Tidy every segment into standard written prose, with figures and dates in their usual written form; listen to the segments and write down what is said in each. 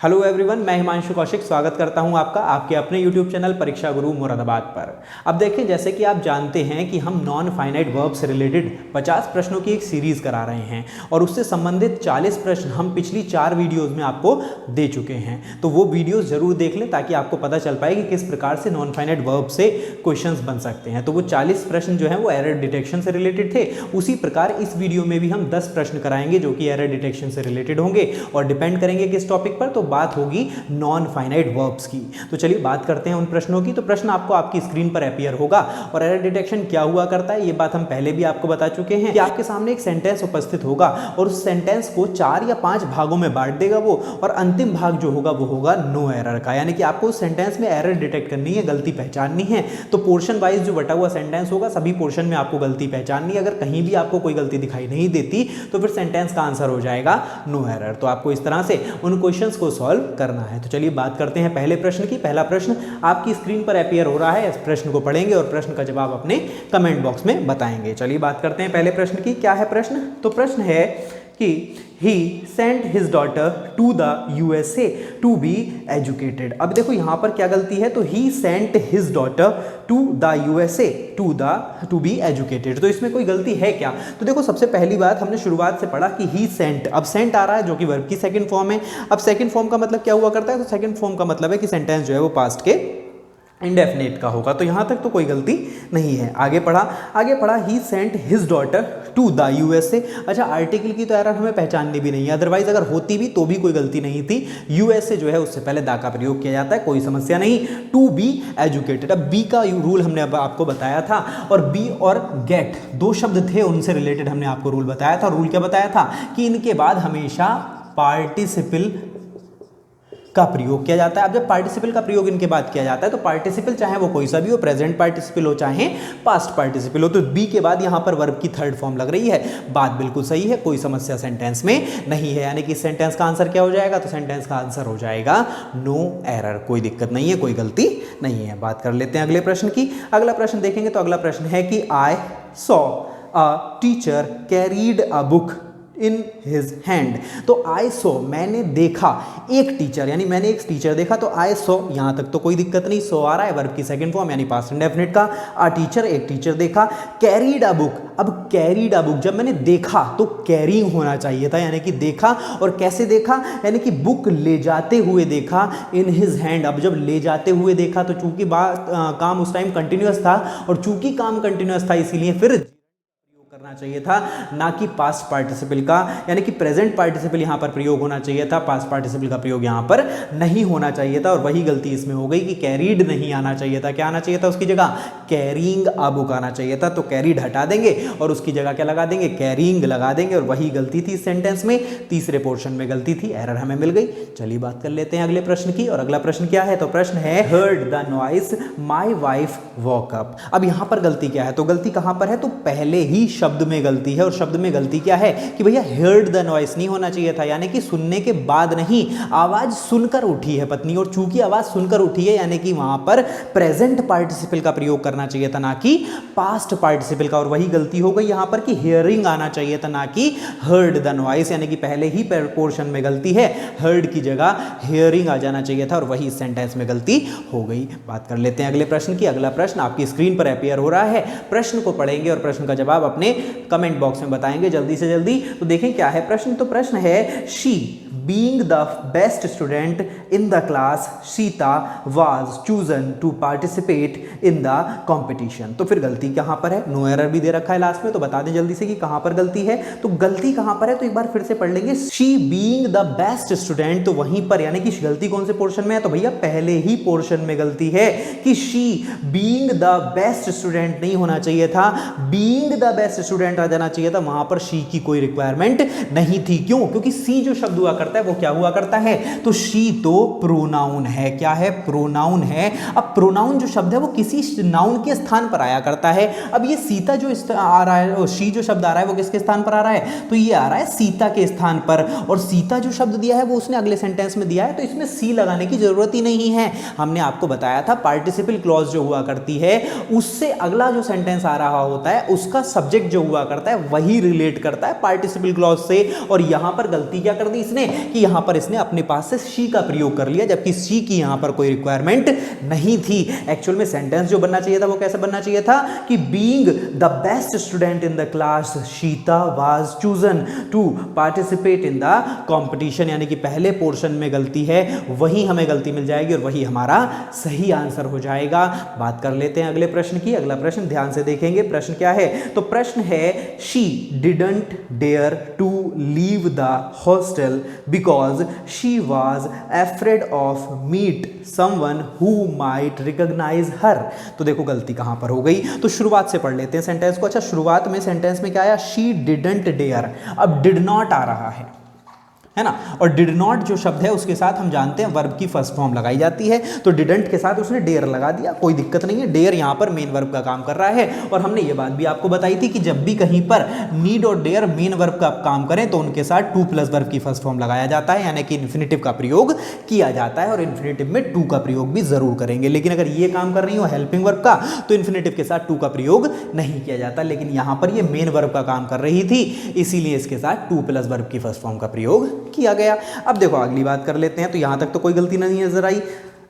Hello everyone, मैं हिमांशु कौशिक स्वागत करता हूं आपका आपके अपने यूट्यूब चैनल परीक्षा गुरु मुरादाबाद पर। अब देखें, जैसे कि आप जानते हैं कि हम नॉन फाइनाइट वर्ब से रिलेटेड 50 प्रश्नों की एक सीरीज करा रहे हैं और उससे संबंधित 40 प्रश्न हम पिछली 4 वीडियोस में आपको दे चुके हैं। तो वो वीडियोस जरूर देख लें ताकि आपको पता चल पाए कि किस प्रकार से नॉन फाइनाइट वर्ब से क्वेश्चंस बन सकते हैं। तो वो 40 प्रश्न जो है वो एरर डिटेक्शन से रिलेटेड थे। उसी प्रकार इस वीडियो में भी हम 10 प्रश्न कराएंगे जो कि एरर डिटेक्शन से रिलेटेड होंगे और डिपेंड करेंगे किस टॉपिक पर, तो बात होगी नॉन फाइनाइट वर्ब्स की। तो चलिए बात करते हैं उन प्रश्नों की। तो प्रश्न आपको आपकी स्क्रीन पर अपीयर होगा और एरर डिटेक्शन क्या हुआ करता है ये बात हम पहले भी आपको बता चुके हैं कि आपके सामने एक सेंटेंस उपस्थित होगा और उस सेंटेंस को 4 या 5 भागों में बांट देगा वो, और अंतिम भाग जो होगा वो होगा नो एरर का, यानी कि आपको उस सेंटेंस में एरर डिटेक्ट करनी है, गलती पहचाननी है। तो पोर्शन वाइज जो बटा हुआ सेंटेंस होगा सभी पोर्शन में आपको गलती पहचाननी है। अगर कहीं भी आपको कोई गलती दिखाई नहीं देती तो फिर सेंटेंस का आंसर हो जाएगा नो एरर। तो आपको इस तरह से उन क्वेश्चंस को सॉल्व करना है। तो चलिए बात करते हैं पहले प्रश्न की। पहला प्रश्न आपकी स्क्रीन पर अपीयर हो रहा है, इस प्रश्न को पढ़ेंगे और प्रश्न का जवाब अपने कमेंट बॉक्स में बताएंगे। चलिए बात करते हैं पहले प्रश्न की। क्या है प्रश्न? तो प्रश्न है कि he sent his daughter to the USA to be educated। अब देखो यहाँ पर क्या गलती है, तो he sent his daughter to the USA to be educated। तो इसमें कोई गलती है क्या? तो देखो सबसे पहली बात हमने शुरुआत से पढ़ा कि he sent, अब sent आ रहा है जो कि वर्ब की सेकंड फॉर्म है। अब सेकंड फॉर्म का मतलब क्या हुआ करता है? तो सेकंड फॉर्म का मतलब है कि सेंटेंस जो है वो पास्ट के इंडेफिनिट का होगा। तो यहाँ तक तो कोई गलती नहीं है। आगे पढ़ा ही sent his daughter to the USA. अच्छा, आर्टिकल की तो एरर हमें पहचाननी भी नहीं है, अदरवाइज अगर होती भी तो भी कोई गलती नहीं थी। यूएसए जो है उससे पहले दा का प्रयोग किया जाता है, कोई समस्या नहीं। टू बी एजुकेटेड, अब बी का रूल हमने अब आपको बताया था, और बी और गेट दो शब्द थे उनसे रिलेटेड हमने आपको रूल बताया था। रूल क्या बताया था कि इनके बाद हमेशा पार्टिसिपल का प्रयोग किया जाता है। अब जब पार्टिसिपल का प्रयोग इनके बाद किया जाता है तो पार्टिसिपल चाहे वो कोई सा भी हो, प्रेजेंट पार्टिसिपल हो चाहे पास्ट पार्टिसिपल हो, तो बी के बाद यहाँ पर वर्ब की थर्ड फॉर्म लग रही है। बात बिल्कुल सही है, कोई समस्या सेंटेंस में नहीं है। यानी कि सेंटेंस का आंसर क्या हो जाएगा? तो सेंटेंस का आंसर हो जाएगा नो एरर। कोई दिक्कत नहीं है, कोई गलती नहीं है। बात कर लेते हैं अगले प्रश्न की। अगला प्रश्न देखेंगे तो अगला प्रश्न है कि I saw a teacher carried a book in his hand. तो आई सो, मैंने देखा एक टीचर, यानी मैंने एक टीचर देखा। तो आई सो, यहां तक तो कोई दिक्कत नहीं, सो आ रहा है वर्ब की सेकंड फॉर्म यानी पास्ट इंडेफिनिट का। आ टीचर, एक टीचर देखा। कैरीड अ बुक, अब कैरीड अ बुक जब मैंने देखा तो कैरिंग होना चाहिए था, यानी कि देखा। और कैसे देखा? यानी कि बुक ले जाते हुए देखा, इन हिज हैंड। अब जब ले जाते हुए देखा तो चूंकि काम उस टाइम कंटिन्यूअस था, और चूंकि काम कंटिन्यूअस था इसीलिए फिर करना चाहिए था, ना कि पास्ट पार्टिसिपल का, यानी कि प्रेजेंट पार्टिसिपल यहां पर प्रयोग होना चाहिए था, पास्ट पार्टिसिपल का प्रयोग यहां पर नहीं होना चाहिए था। और वही गलती इसमें हो गई कि कैरीड नहीं आना चाहिए था। क्या आना चाहिए था उसकी जगह? कैरिंग अ बुक आना चाहिए था। तो कैरीड हटा देंगे और उसकी जगह क्या लगा देंगे? कैरिंग लगा देंगे। और वही गलती थी इस सेंटेंस में, तीसरे पोर्शन में गलती थी, एरर हमें मिल गई। चलिए बात कर लेते हैं अगले प्रश्न की। और अगला प्रश्न क्या है? तो प्रश्न है heard the noise my wife walk up. अब यहां पर गलती क्या है? तो गलती कहां पर है? तो पहले ही शब्द में गलती है। और शब्द में गलती क्या है कि भैया heard the noise नहीं होना चाहिए था, यानी कि सुनने के बाद नहीं, आवाज सुनकर उठी है पत्नी। और चूंकि आवाज सुनकर उठी है यानी कि वहां पर प्रेजेंट पार्टिसिपल का प्रयोग करना चाहिए था, ना कि पास्ट पार्टिसिपल का। और वही गलती हो गई यहां पर कि हियरिंग आना चाहिए था, ना कि heard the noise, यानी कि पहले ही पोर्शन में गलती है, heard की जगह हियरिंग आ जाना चाहिए था, और वही सेंटेंस में गलती हो गई। बात कर लेते हैं अगले प्रश्न की। अगला प्रश्न आपकी स्क्रीन पर अपीयर हो रहा है, प्रश्न को पढ़ेंगे और प्रश्न का जवाब अपने कमेंट बॉक्स में बताएंगे जल्दी से जल्दी। तो देखें क्या है प्रश्न। तो प्रश्न है she being the best student in the class Sita was chosen to participate in the competition. तो फिर गलती कहां पर है? नो एरर भी दे रखा है लास्ट में, तो बता दें जल्दी से कि कहां पर गलती है। तो गलती कहां पर है? तो एक बार फिर से पढ़ लेंगे। She being the best student, तो वहीं पर, यानी कि गलती कौन से पोर्शन में है? तो भैया पहले ही पोर्शन में गलती है कि she being the best student नहीं होना चाहिए था, बीइंग द बेस्ट स्टूडेंट आ जाना चाहिए था। वहां पर शी की कोई रिक्वायरमेंट नहीं थी। क्यों? क्योंकि सी जो शब्द हुआ करता है वो क्या हुआ करता है? तो शी तो प्रोनाउन है। क्या है? प्रोनाउन है। अब प्रोनाउन जो शब्द है वो किसी नाउन के स्थान पर आया करता है। अब ये सीता जो आ रहा है, शी जो शब्द आ रहा है वो किसके स्थान पर आ रहा है? तो ये आ रहा है सीता के स्थान पर। और सीता जो शब्द दिया है वो उसने अगले सेंटेंस में दिया है, तो इसमें सी लगाने की जरूरत ही नहीं है। हमने आपको बताया था पार्टिसिपल क्लॉज जो हुआ करती है उससे अगला जो सेंटेंस आ रहा होता है उसका सब्जेक्ट जो हुआ करता है वही रिलेट करता है पार्टिसिपल क्लॉज से। और यहां पर गलती क्या कर दी इसने कि यहाँ पर इसने अपने पास से शी का प्रयोग कर लिया, जबकि शी की यहाँ पर कोई रिक्वायरमेंट नहीं थी। एक्चुअल में सेंटेंस जो बनना चाहिए था वो कैसे बनना चाहिए था कि being the best student in the class Sita was chosen to participate in the competition, यानी कि पहले पोर्शन में गलती है, वही हमें गलती मिल जाएगी और वही हमारा सही आंसर हो जाएगा। बात कर लेते हैं अगले प्रश्न की। अगला प्रश्न ध्यान से देखेंगे, प्रश्न क्या है? तो प्रश्न है she didn't dare to leave the hostel because she was afraid of meet someone who might recognise her. तो देखो गलती कहां पर हो गई, तो शुरुआत से पढ़ लेते हैं सेंटेंस को। अच्छा, शुरुआत में सेंटेंस में क्या आया? शी डिडंट डेयर, अब डिड नॉट आ रहा है ना, और डिड नॉट जो शब्द है उसके साथ हम जानते हैं वर्ब की फर्स्ट फॉर्म लगाई जाती है, तो डिडंट के साथ उसने डेयर लगा दिया, कोई दिक्कत नहीं है, डेयर यहाँ पर मेन वर्ब का काम कर रहा है। और हमने ये बात भी आपको बताई थी कि जब भी कहीं पर नीड और डेयर मेन वर्ब का काम करें तो उनके साथ टू प्लस वर्ब की फर्स्ट फॉर्म लगाया जाता है, यानी कि इन्फिनेटिव का प्रयोग किया जाता है, और इन्फिनेटिव में टू का प्रयोग भी जरूर करेंगे। लेकिन अगर ये काम कर रही हो हेल्पिंग वर्ब का तो इन्फिनेटिव के साथ टू का प्रयोग नहीं किया जाता, लेकिन यहाँ पर ये मेन वर्ब का काम कर रही थी, इसीलिए इसके साथ टू प्लस वर्ब की फर्स्ट फॉर्म का प्रयोग किया गया। अब देखो अगली बात कर लेते हैं, तो यहां तक तो कोई गलती नहीं नजर आई।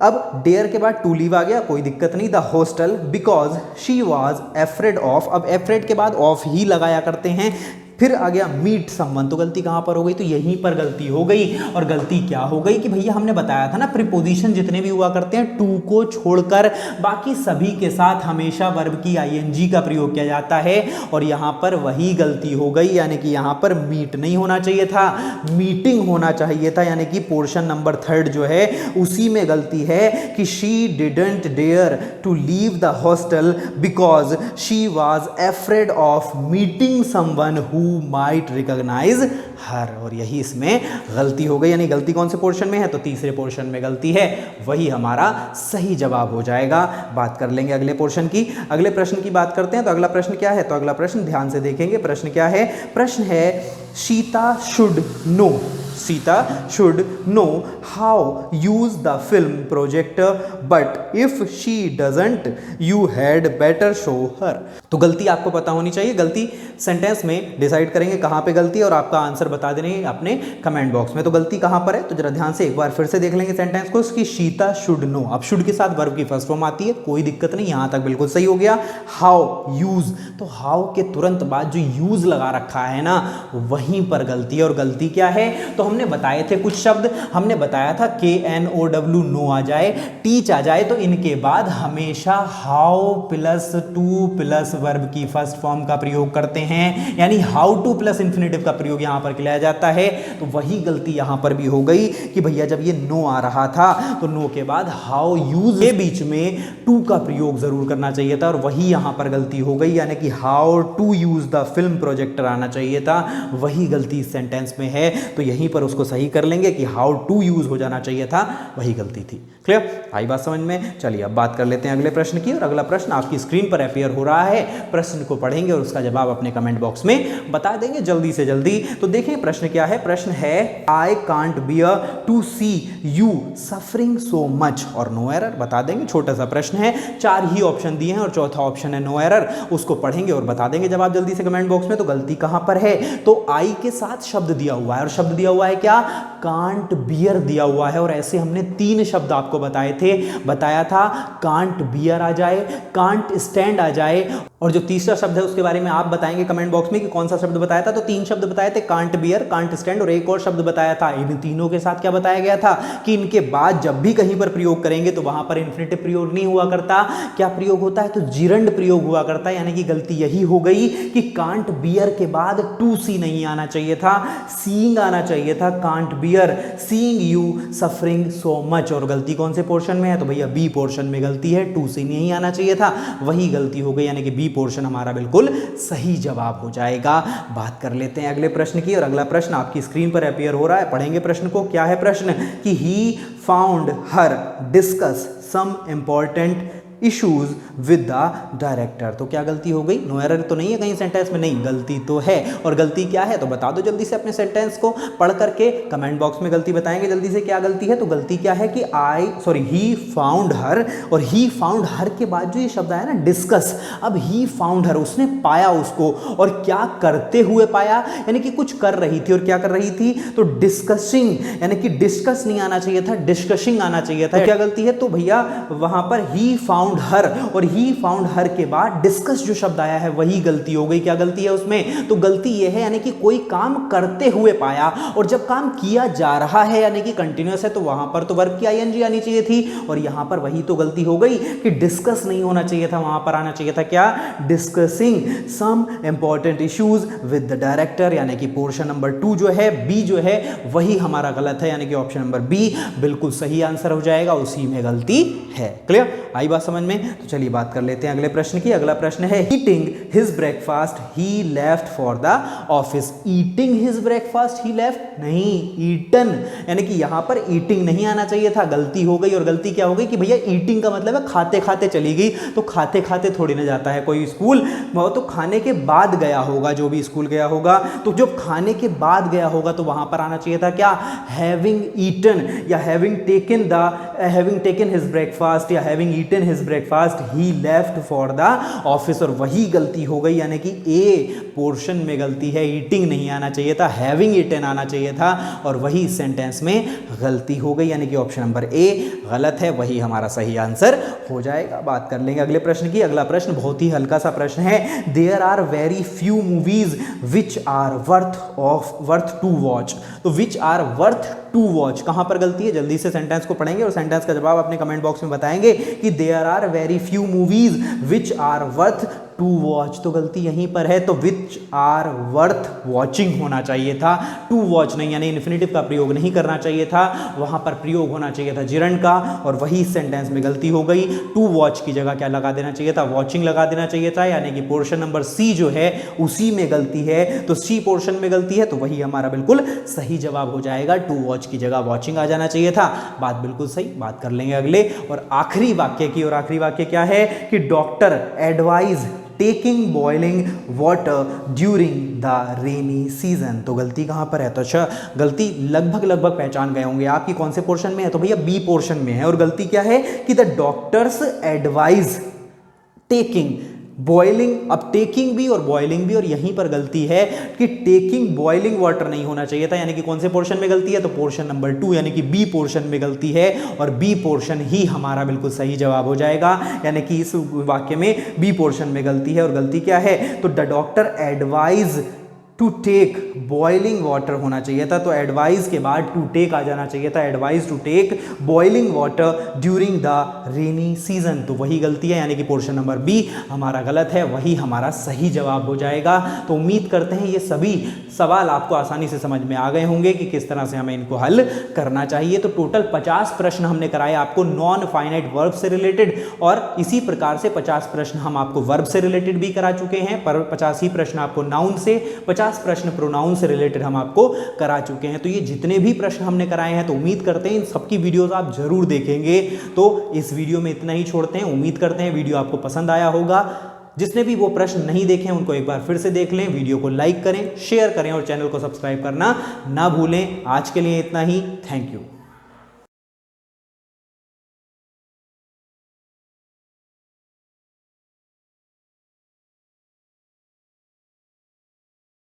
अब डेयर के बाद टू लीव आ गया, कोई दिक्कत नहीं। The hostel because she was afraid of, अब एफ्रेड के बाद ऑफ ही लगाया करते हैं। फिर आ गया मीट समवन, तो गलती कहां पर हो गई? तो यहीं पर गलती हो गई। और गलती क्या हो गई कि भैया हमने बताया था ना, प्रीपोजिशन जितने भी हुआ करते हैं टू को छोड़कर बाकी सभी के साथ हमेशा वर्ब की आईएनजी का प्रयोग किया जाता है, और यहां पर वही गलती हो गई, यानी कि यहां पर मीट नहीं होना चाहिए था, मीटिंग होना चाहिए था, यानी कि पोर्शन नंबर 3 जो है उसी में गलती है कि she didn't dare to leave the hostel because she was afraid of meeting someone who might recognise her, और यही इसमें गलती हो गई। यानी गलती कौन से पोर्शन में है? तो तीसरे पोर्शन में गलती है, वही हमारा सही जवाब हो जाएगा। बात कर लेंगे अगले पोर्शन की, अगले प्रश्न की बात करते हैं। तो अगला प्रश्न क्या है? तो अगला प्रश्न ध्यान से देखेंगे, प्रश्न क्या है? प्रश्न है Sita should know, Sita should know how use the film projector, but if she doesn't you had better show her. तो गलती आपको पता होनी चाहिए, गलती सेंटेंस में डिसाइड करेंगे कहां पे गलती है और आपका आंसर बता देने अपने कमेंट बॉक्स में। तो गलती कहां पर है? तो जरा ध्यान से एक बार फिर से देख लेंगे सेंटेंस को, उसकी सीता शुड नो, अब शुड के साथ वर्ब की फर्स्ट फॉर्म आती है, कोई दिक्कत नहीं, यहां तक बिल्कुल सही हो गया। हाउ यूज, तो हाउ के तुरंत बाद जो यूज लगा रखा है ना, वहीं पर गलती है। और गलती क्या है? तो हमने बताए थे कुछ शब्द, हमने बताया था KNOW नो आ जाए, टीच आ जाए, तो इनके बाद हमेशा how plus two plus verb की फर्स्ट फॉर्म का प्रयोग करते हैं, यानी हाउ टू प्लस इंफिनिटिव का प्रयोग यहां पर किया जाता है। तो वही गलती यहां पर भी हो गई कि भैया जब ये नो आ रहा था तो नो के बाद हाउ यूज के बीच में टू का प्रयोग जरूर करना चाहिए था, और वही यहां पर गलती हो गई, यानी कि how to use the film projector आना चाहिए था, वही गलती इस सेंटेंस में है। तो यहीं पर उसको सही कर लेंगे कि हाउ टू यूज हो जाना चाहिए था, वही गलती थी। क्लियर? आई बात समझ में? चलिए अब बात कर लेते हैं अगले प्रश्न की, और अगला प्रश्न आपकी स्क्रीन पर अपीयर हो रहा है, प्रश्न को पढ़ेंगे और उसका जवाब अपने कमेंट बॉक्स में बता देंगे जल्दी से जल्दी। तो देखें प्रश्न क्या है, प्रश्न है I can't bear to see you suffering so much, और नो एरर बता देंगे। छोटा सा प्रश्न है, 4 ही ऑप्शन दिए हैं और चौथा ऑप्शन है नो एरर, उसको पढ़ेंगे और बता देंगे जवाब जल्दी से कमेंट बॉक्स में। तो गलती कहां पर है? तो आई के साथ शब्द दिया हुआ है, और शब्द दिया हुआ है क्या? कांट बियर दिया हुआ है, और ऐसे हमने 3 शब्द आपको बताए थे, बताया था कांट बियर आ जाए, कांट स्टैंड आ जाए, और जो तीसरा शब्द है उसके बारे में आप बताएंगे कमेंट बॉक्स में कि कौन सा शब्द बताया था। तो 3 शब्द बताए थे, कांट बियर, कांट स्टैंड और एक और शब्द बताया था। इन तीनों के साथ क्या बताया गया था कि इनके बाद जब भी कहीं पर प्रयोग करेंगे तो वहां पर इन्फिनेटिव प्रयोग नहीं हुआ करता, क्या प्रयोग होता है? तो जिरंड प्रयोग हुआ करता है, यानी कि गलती यही हो गई कि कांट बियर के बाद टू सी नहीं आना चाहिए था, सीइंग आना चाहिए था। Can't beer seeing you suffering so much, और गलती कौन से पोर्शन में है? तो भैया बी पोर्शन में गलती है, टू सी नहीं आना चाहिए था, वही गलती हो गई, यानी कि बी पोर्शन हमारा बिल्कुल सही जवाब हो जाएगा। बात कर लेते हैं अगले प्रश्न की, और अगला प्रश्न आपकी स्क्रीन पर अपीयर हो रहा है, पढ़ेंगे प्रश्न को। क्या है प्रश्न? कि he found her discuss some important issues with the director. तो क्या गलती हो गई? नो एरर तो नहीं है कहीं सेंटेंस में? नहीं, गलती तो है। और गलती क्या है तो बता दो जल्दी से अपने सेंटेंस को पढ़ करके, कमेंट बॉक्स में गलती बताएंगे जल्दी से क्या गलती है। तो गलती क्या है कि ही फाउंड हर, और ही फाउंड हर के बाद जो ये शब्द आया ना डिस्कस, अब ही फाउंड हर, उसने पाया उसको, और क्या करते हुए पाया, यानी कि कुछ कर रही थी। और क्या कर रही थी? तो डिस्कसिंग, यानी कि डिस्कस नहीं आना चाहिए था, डिस्कसिंग आना चाहिए था। तो क्या गलती है? तो भैया वहां पर ही फाउंड हर, और ही फाउंड हर के बाद डिस्कस जो शब्द आया है वही गलती हो गई। क्या गलती है उसमें? तो गलती यह है यानी कि कोई काम करते हुए पाया, और जब काम किया जा रहा है यानी कि कंटिन्यूअस है तो वहां पर तो वर्ब की आईएनजी आनी चाहिए थी, और यहां पर वही तो गलती हो गई कि डिस्कस नहीं होना चाहिए था, वहां पर आना चाहिए था क्या? Discussing some important issues with the director, यानी कि पोर्शन नंबर 2 जो है, बी जो है वही हमारा गलत है, यानी कि ऑप्शन नंबर बी बिल्कुल सही आंसर हो जाएगा, उसी में गलती है। क्लियर? आई बात समझ में? तो चलिए बात कर लेते हैं अगले प्रश्न की। अगला प्रश्न है eating his breakfast he left for the office. Eating his breakfast he left नहीं, ईटन, यानी कि यहां पर ईटिंग नहीं आना चाहिए था, गलती हो गई। और गलती क्या हो गई कि भैया ईटिंग का मतलब है खाते खाते चली गई, तो खाते खाते थोड़ी ना जाता है कोई स्कूल, वो तो खाने के बाद गया होगा, जो भी स्कूल गया होगा। तो जब खाने के बाद गया होगा तो वहां पर आना चाहिए था क्या? हैविंग ईटन, या हैविंग टेकन हिज ब्रेकफास्ट, या having eaten his breakfast he left for the office, और वही गलती हो गई, यानी कि ए पोर्शन में गलती है, ईटिंग नहीं आना चाहिए था, हैविंग ईटन आना चाहिए था, और वही सेंटेंस में गलती हो गई, यानी कि ऑप्शन नंबर ए गलत है, वही हमारा सही आंसर हो जाएगा। बात कर लेंगे अगले प्रश्न की। अगला प्रश्न बहुत ही हल्का सा प्रश्न है। There are very few movies which are worth to watch. तो which are worth to watch, कहां पर गलती है? जल्दी से सेंटेंस को पढ़ेंगे और सेंटेंस का जवाब अपने कमेंट बॉक्स में बताएंगे कि there are very few movies which are worth to watch. तो गलती यहीं पर है, तो विच आर वर्थ वॉचिंग होना चाहिए था, टू वॉच नहीं, यानी इन्फिनेटिव का प्रयोग नहीं करना चाहिए था, वहां पर प्रयोग होना चाहिए था जिरंड का, और वही सेंटेंस में गलती हो गई। टू वॉच की जगह क्या लगा देना चाहिए था? वॉचिंग लगा देना चाहिए था, यानी कि पोर्शन नंबर सी जो है उसी में गलती है, तो सी पोर्शन में गलती है, तो वही हमारा बिल्कुल सही जवाब हो जाएगा। टू वॉच की जगह वॉचिंग आ जाना चाहिए था। बात बिल्कुल सही। बात कर लेंगे अगले और आखिरी वाक्य की, और आखिरी वाक्य क्या है कि doctor advise taking boiling water during the rainy season. तो गलती कहां पर है? तो अच्छा, गलती लगभग पहचान गए होंगे आपकी कौन से पोर्शन में है, तो भैया बी पोर्शन में है। और गलती क्या है कि the doctors advise taking boiling, अब टेकिंग भी और बॉइलिंग भी, और यहीं पर गलती है कि टेकिंग बॉइलिंग वाटर नहीं होना चाहिए था, यानी कि कौन से पोर्शन में गलती है? तो पोर्शन नंबर 2 यानी कि बी पोर्शन में गलती है, और बी पोर्शन ही हमारा बिल्कुल सही जवाब हो जाएगा, यानी कि इस वाक्य में बी पोर्शन में गलती है। और गलती क्या है? तो the doctor advise to take boiling water होना चाहिए था, तो एडवाइज के बाद टू टेक आ जाना चाहिए था, advise to take boiling water during the rainy season. तो वही गलती है, यानी कि पोर्शन नंबर बी हमारा गलत है, वही हमारा सही जवाब हो जाएगा। तो उम्मीद करते हैं ये सभी सवाल आपको आसानी से समझ में आ गए होंगे कि किस तरह से हमें इनको हल करना चाहिए। तो टोटल 50 प्रश्न हमने कराए आपको नॉन फाइनाइट वर्ब से रिलेटेड, और इसी प्रकार से 50 प्रश्न हम आपको वर्ब से रिलेटेड भी करा चुके हैं, पर 50 ही प्रश्न आपको नाउन से, 50 प्रश्न प्रोनाउन से रिलेटेड हम आपको करा चुके हैं। तो ये जितने भी प्रश्न हमने कराए हैं, तो उम्मीद करते हैं इन सबकी वीडियोस आप जरूर देखेंगे। तो इस वीडियो में इतना ही छोड़ते हैं। उम्मीद करते हैं वीडियो आपको पसंद आया होगा। जिसने भी वो प्रश्न नहीं देखे हैं उनको एक बार फिर से देख लें, वीडियो को लाइक करें, शेयर करें और चैनल को सब्सक्राइब करना ना भूलें। आज के लिए इतना ही। Thank you.